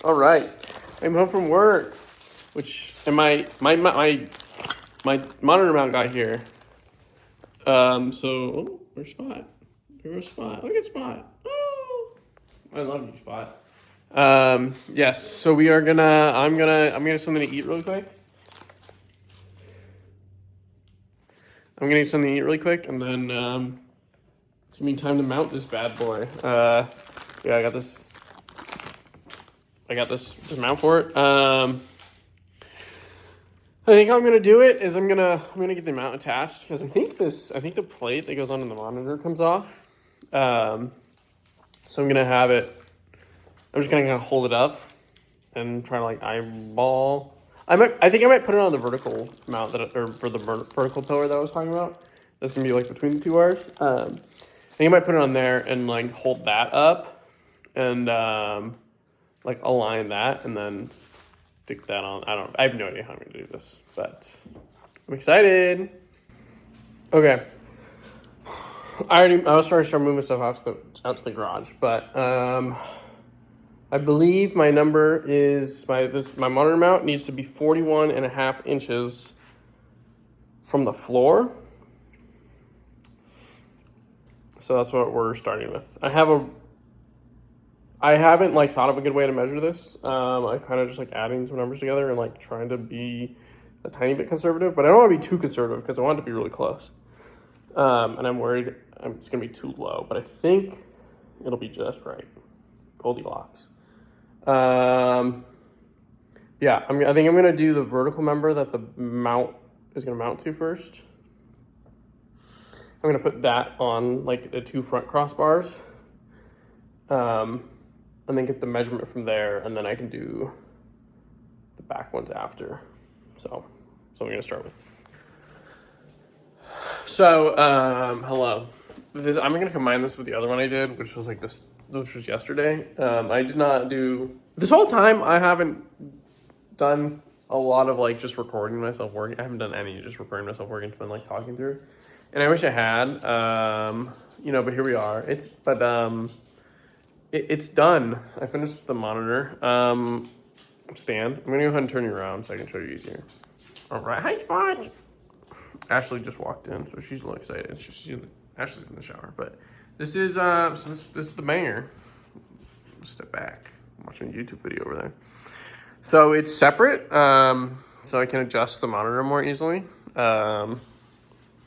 All right, I'm home from work, and my monitor mount got here. Where's Spot? Where's Spot? Look at Spot. Oh, I love you, Spot. Yes. So we are gonna. I'm gonna have something to eat really quick. I'm gonna eat something to eat really quick, and then it's gonna be time to mount this bad boy. Yeah, I got this mount for it. I think how I'm gonna do it is I'm gonna get the mount attached because I think the plate that goes on the monitor comes off. So I'm gonna have it. I'm just gonna kind of hold it up and try to like eyeball. I think I might put it on the vertical mount for the vertical pillar that I was talking about. That's gonna be like between the two wires. I think I might put it on there and like hold that up and like align that and then stick that on. I have no idea how I'm gonna do this, but I'm excited. Okay. I was starting to start moving stuff out to the garage, but I believe my number is my monitor mount needs to be 41.5 inches from the floor. So that's what we're starting with. I haven't like thought of a good way to measure this. I kind of just like adding some numbers together and like trying to be a tiny bit conservative, but I don't want to be too conservative because I want it to be really close. And I'm worried it's gonna be too low, but I think it'll be just right. Goldilocks. Yeah, I think I'm gonna do the vertical member that the mount is gonna mount to first. I'm gonna put that on like the two front crossbars, and then get the measurement from there, and then I can do the back ones after. So I'm gonna start with. So hello. I'm gonna combine this with the other one I did, which was yesterday. I did not do this whole time. I haven't done a lot of like just recording myself working. I haven't done any just recording myself working. It's been like talking through, and I wish I had. But here we are. It's done. I finished the monitor stand. I'm gonna go ahead and turn you around so I can show you easier. All right, hi Spot. Ashley just walked in, so she's a little excited. Ashley's in the shower, but this is this is the banger. Step back. I'm watching a YouTube video over there. So it's separate, so I can adjust the monitor more easily. Yeah,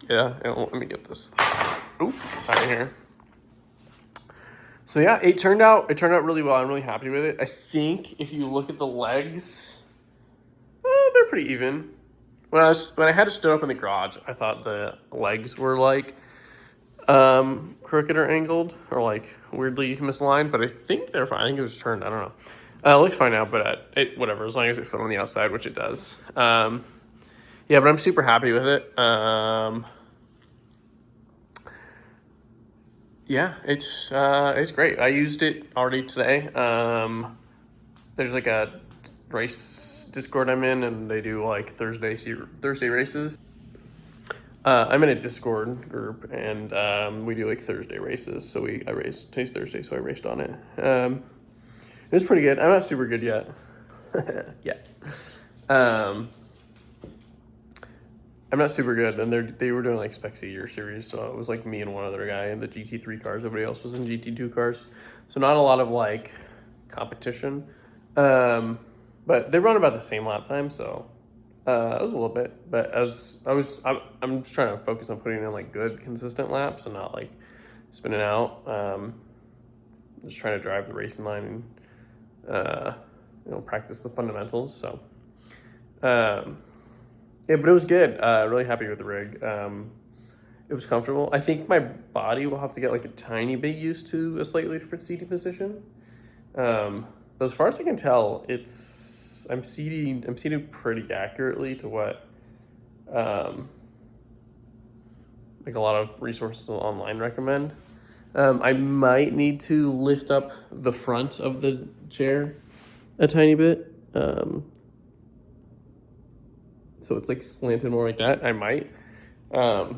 let me get this out of here. So yeah, it turned out really well. I'm really happy with it. I think if you look at the legs, they're pretty even. When I had it stood up in the garage, I thought the legs were like crooked or angled or like weirdly misaligned, but I think they're fine. I think it was turned. I don't know. It looks fine now, but whatever. As long as it fit on the outside, which it does. Yeah, but I'm super happy with it. Yeah, it's great. I used it already today. There's like a race Discord I'm in, and they do like Thursday races. I'm in a Discord group, and we do like Thursday races. So I raced today's Thursday, so I raced on it. It was pretty good. I'm not super good yet. I'm not super good, and they were doing like Specs a Year series, so it was like me and one other guy in the GT3 cars. Everybody else was in GT2 cars, so not a lot of like competition. But they run about the same lap time, so it was a little bit. But I'm just trying to focus on putting in like good, consistent laps and not like spinning out. Just trying to drive the racing line and practice the fundamentals. So. Yeah, but it was good. Really happy with the rig. It was comfortable. I think my body will have to get like a tiny bit used to a slightly different seating position. But as far as I can tell, I'm seated pretty accurately to what like a lot of resources online recommend. I might need to lift up the front of the chair a tiny bit. So it's like slanted more like that. I might. But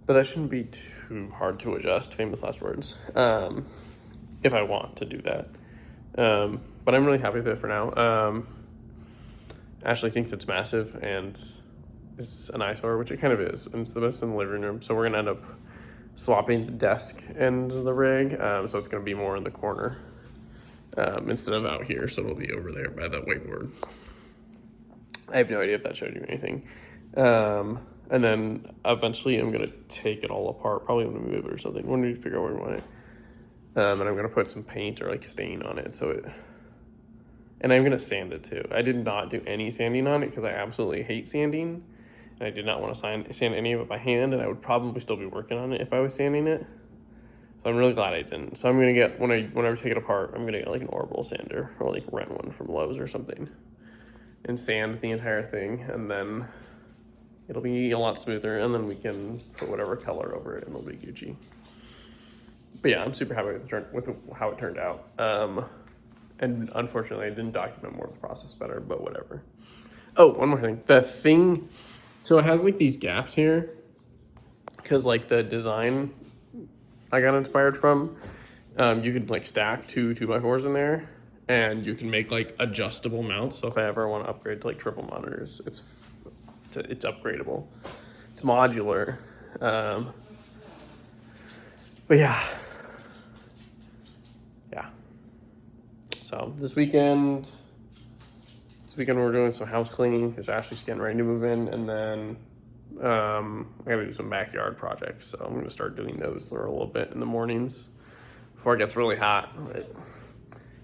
that shouldn't be too hard to adjust. Famous last words. If I want to do that. But I'm really happy with it for now. Ashley thinks it's massive and is an eyesore, which it kind of is. And it's the best in the living room. So we're going to end up swapping the desk and the rig. So it's going to be more in the corner instead of out here. So it'll be over there by the whiteboard. I have no idea if that showed you anything. And then eventually I'm going to take it all apart. Probably going to move it or something. When we figure out where we want it. And I'm going to put some paint or like stain on it. And I'm going to sand it too. I did not do any sanding on it because I absolutely hate sanding. And I did not want to sand any of it by hand. And I would probably still be working on it if I was sanding it. So I'm really glad I didn't. So I'm going to get, whenever I take it apart, I'm going to get like an orbital sander or like rent one from Lowe's or something. And sand the entire thing. And then it'll be a lot smoother. And then we can put whatever color over it and it'll be Gucci. But yeah, I'm super happy with how it turned out. And unfortunately, I didn't document more of the process better, but whatever. Oh, one more thing. So it has like these gaps here because like the design I got inspired from, you could like stack 2 2x4s in there and you can make like adjustable mounts. So if I ever want to upgrade to like triple monitors, it's upgradable. It's modular. But yeah. So this weekend we're doing some house cleaning because Ashley's getting ready to move in, and then I gotta do some backyard projects. So I'm gonna start doing those for a little bit in the mornings before it gets really hot. But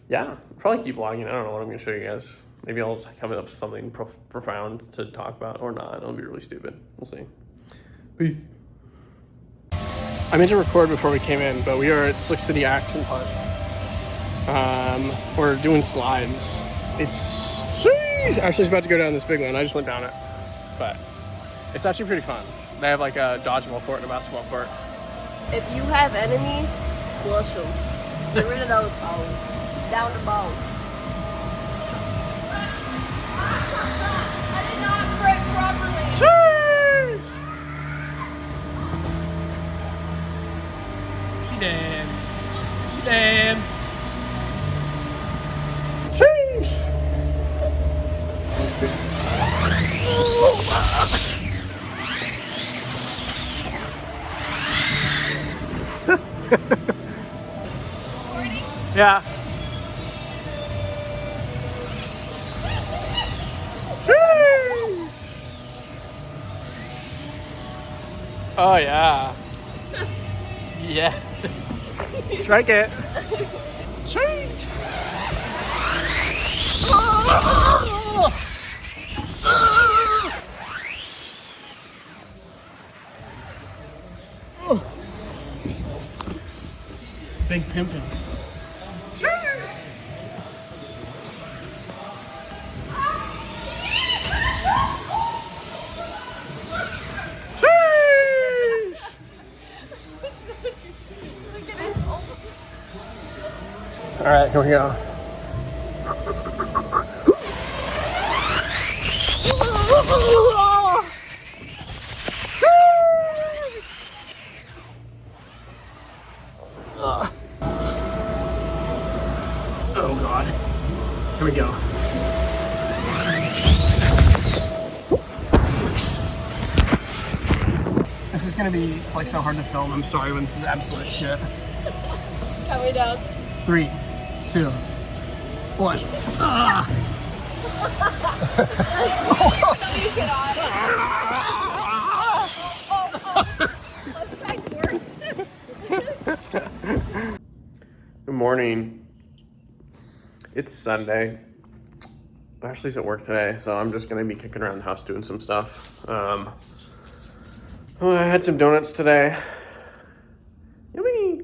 yeah, I'll probably keep vlogging. I don't know what I'm gonna show you guys. Maybe I'll come up with something profound to talk about, or not. It'll be really stupid. We'll see. Peace. I meant to record before we came in, but we are at Slick City Action Park. We're doing slides. Ashley's about to go down this big one. I just went down it, but it's actually pretty fun. They have like a dodgeball court and a basketball court. If you have enemies, flush them. Get rid of those hoes. Down the boat. I did not break properly. She dead. Yeah. Oh yeah. Yeah. Strike it. Big pimpin'. All right, here we go. Oh God. Here we go. This is gonna be, it's like so hard to film. I'm sorry when this is absolute shit. Coming down. 3, 2, 1. Ah. Left side's worse. Good morning. It's Sunday. Ashley's at work today, so I'm just gonna be kicking around the house doing some stuff. I had some donuts today. Yummy.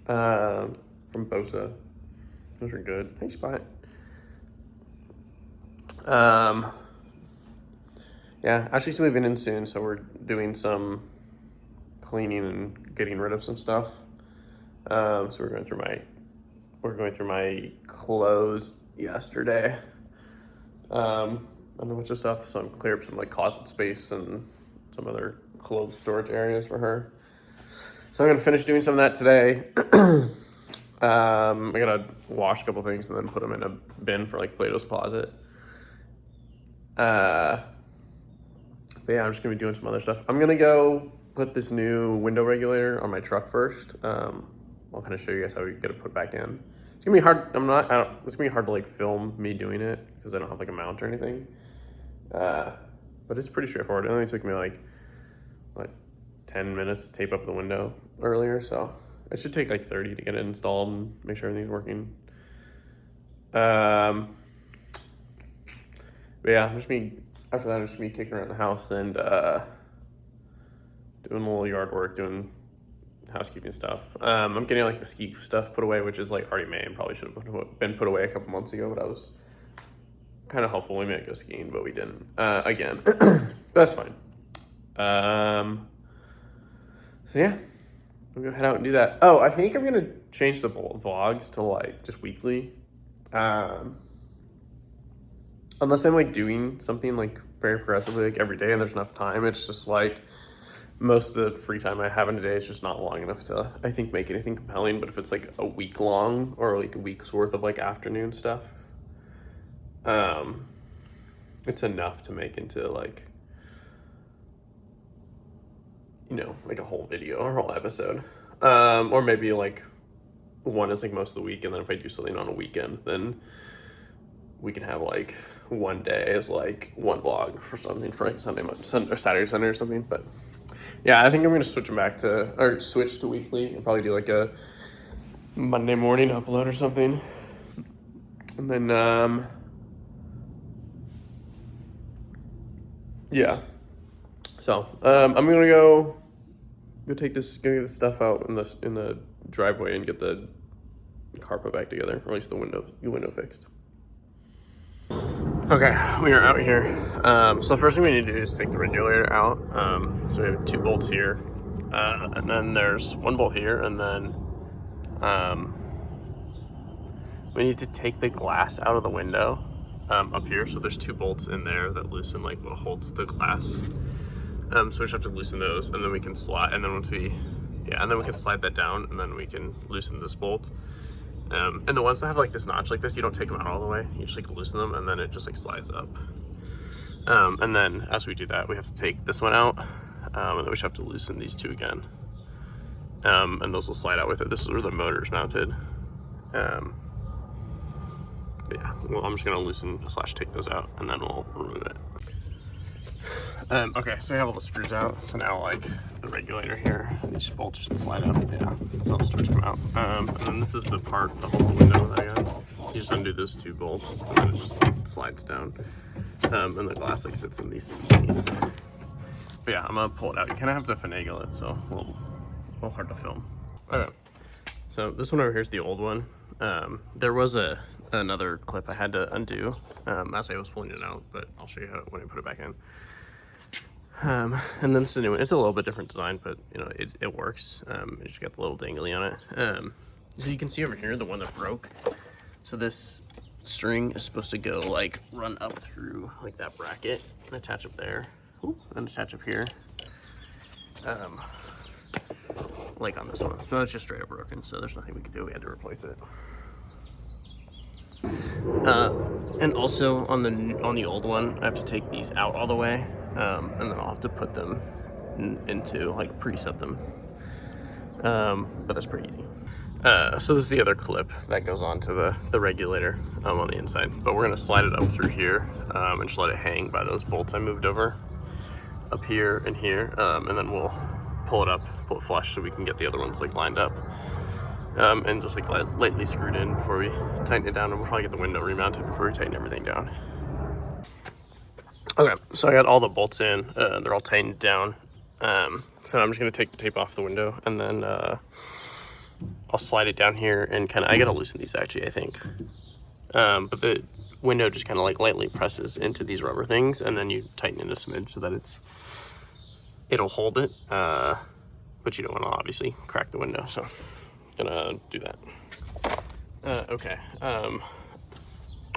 From Bosa. Those are good. Nice spot. Yeah, Ashley's moving in soon, so we're doing some cleaning and getting rid of some stuff. So we're going through my clothes yesterday. And a bunch of stuff, so I'm clear up some like closet space and some other clothes storage areas for her. So I'm gonna finish doing some of that today. I gotta wash a couple things and then put them in a bin for like Plato's Closet. But yeah, I'm just gonna be doing some other stuff. I'm gonna go put this new window regulator on my truck first. I'll kind of show you guys how we get it put back in. It's gonna be hard. It's gonna be hard to like film me doing it because I don't have like a mount or anything. But it's pretty straightforward. It only took me like 10 minutes to tape up the window earlier, so it should take like 30 to get it installed and make sure everything's working. But yeah, after that, I'm just gonna be kicking around the house and doing a little yard work, doing housekeeping stuff. I'm getting like the ski stuff put away, which is like already made and probably should have been put away a couple months ago, but I was kind of hopeful we might go skiing, but we didn't again. That's fine. So yeah, I'm gonna head out and do that. Oh, I think I'm gonna change the vlogs to like just weekly. Unless I'm like doing something like very progressively like every day and there's enough time. It's just like most of the free time I have in a day is just not long enough to, I think, make anything compelling. But if it's like a week long or like a week's worth of like afternoon stuff, it's enough to make into like, you know, like a whole video or a whole episode. Or maybe like one is like most of the week, and then if I do something on a weekend, then we can have like one day as like one vlog for something for like or Saturday, Sunday or something. But yeah, I think I'm gonna switch to weekly and probably do like a Monday morning upload or something. And then yeah. So I'm gonna go get this stuff out in the driveway and get the carpet back together, or at least the window fixed. Okay, we are out here. So the first thing we need to do is take the regulator out. So we have 2 bolts here, and then there's 1 bolt here, and then we need to take the glass out of the window up here. So there's 2 bolts in there that loosen like what holds the glass. So we just have to loosen those, and then we can slide. And then we can slide that down, and then we can loosen this bolt. And the ones that have like this notch like this, you don't take them out all the way. You just like loosen them, and then it just like slides up. And then as we do that, we have to take this one out, and then we just have to loosen these 2 again. And those will slide out with it. This is where the motor's mounted. Yeah, well, I'm just gonna loosen / take those out, and then we'll remove it. Okay, so we have all the screws out. So now like the regulator here, these bolts should slide out. Yeah, so all the screws come out. And then this is the part that holds the window that I got. So you just undo those 2 bolts, and then it just slides down. And the glass like sits in these things. But yeah, I'm gonna pull it out. You kind of have to finagle it, so a little hard to film. Okay, so this one over here is the old one. There was another clip I had to undo as I was pulling it out, but I'll show you how when I put it back in. And then this is a new one. It's a little bit different design, but you know it works. You just got the little dangly on it. So you can see over here the one that broke. So this string is supposed to go like run up through like that bracket and attach up there. Ooh, and attach up here. Like on this one. So it's just straight up broken. So there's nothing we can do. We had to replace it. And also on the old one, I have to take these out all the way, and then I'll have to put them into like preset them. But that's pretty easy. So this is the other clip that goes on to the regulator on the inside. But we're gonna slide it up through here and just let it hang by those bolts I moved over up here and here, and then we'll pull it flush so we can get the other ones like lined up. And just like lightly screwed in before we tighten it down, and we'll probably get the window remounted before we tighten everything down. Okay, so I got all the bolts in, they're all tightened down. So I'm just gonna take the tape off the window, and then I'll slide it down here and I gotta loosen these actually, I think. But the window just kind of like lightly presses into these rubber things, and then you tighten it a smidge so that it'll hold it. But you don't wanna obviously crack the window, so gonna do that. Okay,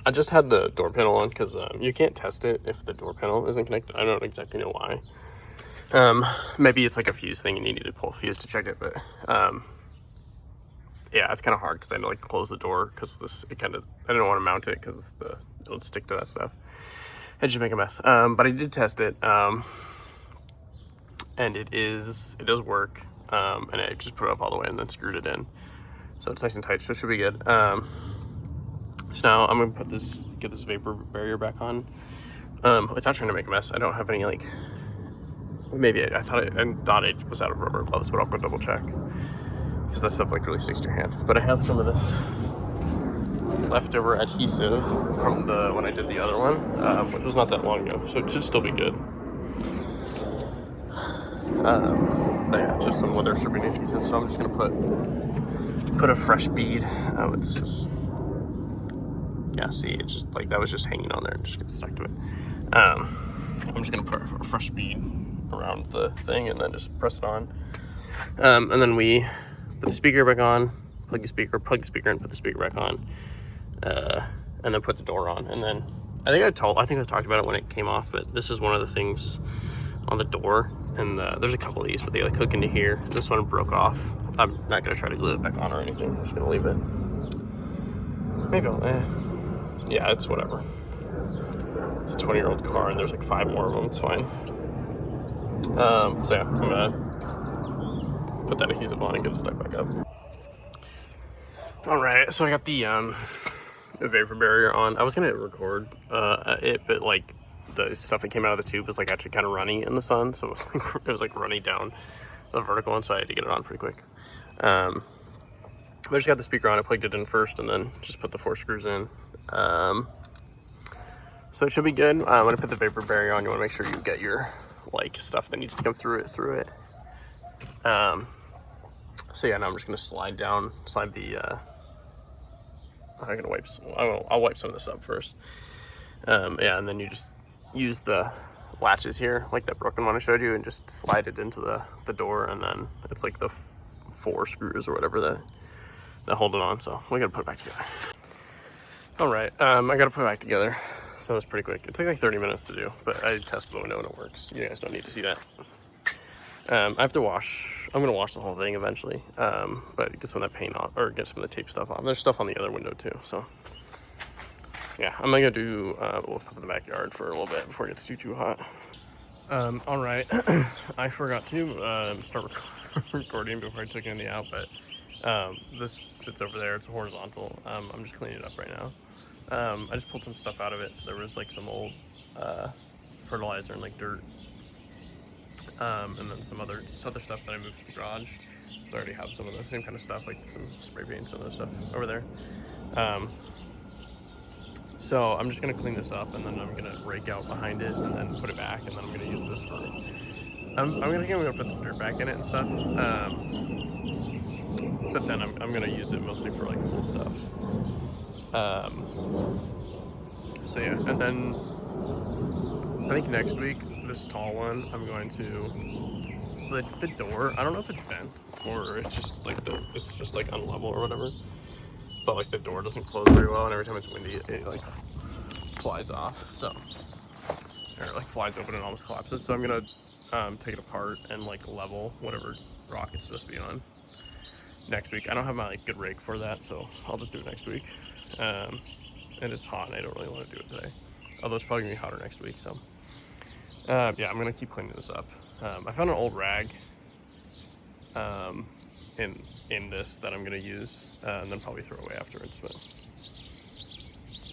I just had the door panel on because you can't test it if the door panel isn't connected. I don't exactly know why. Maybe it's like a fuse thing and you need to pull a fuse to check it, but yeah, it's kind of hard because I had to like close the door because I didn't want to mount it because it would stick to that stuff. It just make a mess. But I did test it, and it does work. And I just put it up all the way and then screwed it in, so it's nice and tight. So it should be good. So now I'm gonna get this vapor barrier back on. Without trying to make a mess. I don't have any like. Maybe I thought it was out of rubber gloves, but I'll go double check because that stuff like really sticks to your hand. But I have some of this leftover adhesive from when I did the other one, which was not that long ago, so it should still be good. But yeah, just some weather stripping adhesive. So I'm just gonna put a fresh bead. It's just, yeah. See, it's just like that was just hanging on there and just gets stuck to it. I'm just gonna put a fresh bead around the thing and then just press it on. And then we put the speaker back on, plug the speaker in, put the speaker back on, and then put the door on. And then I think I talked about it when it came off, but this is one of the things on the door. And there's a couple of these, but they like hook into here. This one broke off. I'm not gonna try to glue it back on or anything. I'm just gonna leave it. Maybe yeah, it's whatever. It's a 20-year-old car and there's like 5 more of them. It's fine. So yeah, I'm gonna put that adhesive on and get it stuck back up. All right, so I got the vapor barrier on. I was gonna record it, but like the stuff that came out of the tube was like actually kind of runny in the sun, so it was like running down the vertical one, so I had to get it on pretty quick. I just got the speaker on. I plugged it in first, and then just put the 4 screws in. So it should be good. I'm gonna put the vapor barrier on. You want to make sure you get your like stuff that needs to come through it. So yeah, now I'm just gonna slide the. I'm gonna wipe. I'll wipe some of this up first. Yeah, and then you just use the latches here, like that broken one I showed you, and just slide it into the door, and then it's like the 4 screws or whatever that hold it on. So we gotta put it back together. All right, I gotta put it back together. So it's pretty quick. It took like 30 minutes to do, but I tested the window and it works. You guys don't need to see that. I have to wash. I'm gonna wash the whole thing eventually, but get some of that paint off, or get some of the tape stuff off. There's stuff on the other window too, so yeah, I'm gonna do a little stuff in the backyard for a little bit before it gets too hot. All right, I forgot to start recording before I took it in the out, but this sits over there. It's a horizontal. I'm just cleaning it up right now. I just pulled some stuff out of it. So there was like some old fertilizer and like dirt, and then some other stuff that I moved to the garage. So I already have some of the same kind of stuff, like some spray paint, some of the stuff over there. So I'm just gonna clean this up, and then I'm gonna rake out behind it, and then put it back, and then I'm gonna use this for. I'm gonna put the dirt back in it and stuff. But then I'm gonna use it mostly for like cool stuff. So yeah, and then I think next week, this tall one, I'm going to the door. I don't know if it's bent or it's just like unlevel or whatever. But like the door doesn't close very well, and every time it's windy, it like flies off. So, or it like flies open and almost collapses. So I'm gonna take it apart and like level whatever rock it's supposed to be on next week. I don't have my like good rake for that, so I'll just do it next week. And it's hot and I don't really want to do it today, although it's probably gonna be hotter next week. So yeah, I'm gonna keep cleaning this up. I found an old rag in this that I'm gonna use and then probably throw away afterwards, but